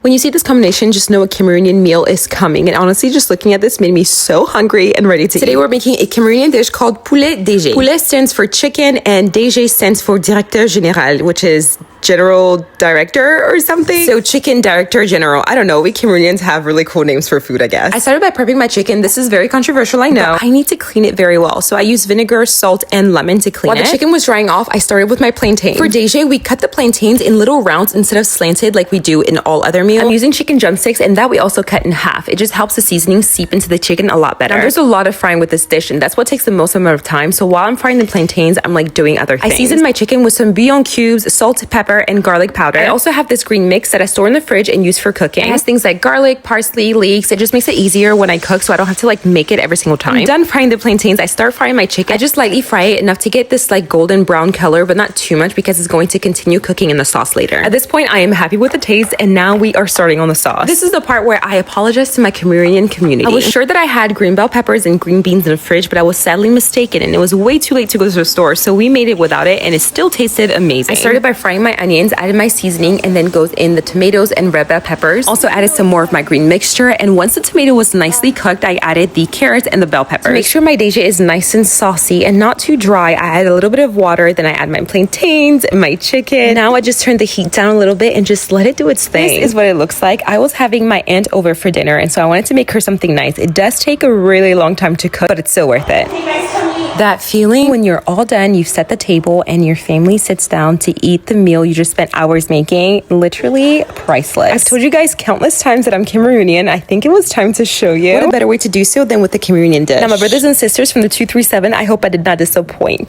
When you see this combination, just know a Cameroonian meal is coming. And honestly, just looking at this made me so hungry and ready to eat. Today we're making a Cameroonian dish called Poulet DG. Poulet stands for chicken and DG stands for Directeur Général, which is General Director or something. So chicken director general. I don't know. We Cameroonians have really cool names for food, I guess. I started by prepping my chicken. This is very controversial, I know. But I need to clean it very well. So I used vinegar, salt, and lemon to clean it. While the chicken was drying off, I started with my plantain. For DG, we cut the plantains in little rounds instead of slanted like we do in all other meals. I'm using chicken drumsticks, and that we also cut in half. It just helps the seasoning seep into the chicken a lot better. Now, there's a lot of frying with this dish, and that's what takes the most amount of time. So while I'm frying the plantains, I'm like doing other things. I seasoned my chicken with some bouillon cubes, salt, pepper, and garlic powder. I also have this green mix that I store in the fridge and use for cooking. It has things like garlic, parsley, leeks. It just makes it easier when I cook, so I don't have to like make it every single time. I'm done frying the plantains. I start frying my chicken. I just lightly fry it enough to get this like golden brown color, but not too much because it's going to continue cooking in the sauce later. At this point, I am happy with the taste, and now we are starting on the sauce. This is the part where I apologize to my Cameroonian community. I was sure that I had green bell peppers and green beans in the fridge, but I was sadly mistaken, and it was way too late to go to the store, so we made it without it, and it still tasted amazing. I started by frying my onions, added my seasoning, and then goes in the tomatoes and red bell peppers. Also added some more of my green mixture, and once the tomato was nicely cooked, I added the carrots and the bell peppers. To make sure my DG is nice and saucy and not too dry, I add a little bit of water, then I add my plantains and my chicken. Now I just turn the heat down a little bit and just let it do its thing. This is what it looks like. I was having my aunt over for dinner, and so I wanted to make her something nice. It does take a really long time to cook, but it's still worth it. That feeling when you're all done, you've set the table, and your family sits down to eat the meal you just spent hours making, literally priceless. I've told you guys countless times that I'm Cameroonian. I think it was time to show you. What a better way to do so than with the Cameroonian dish. Now, my brothers and sisters from the 237, I hope I did not disappoint.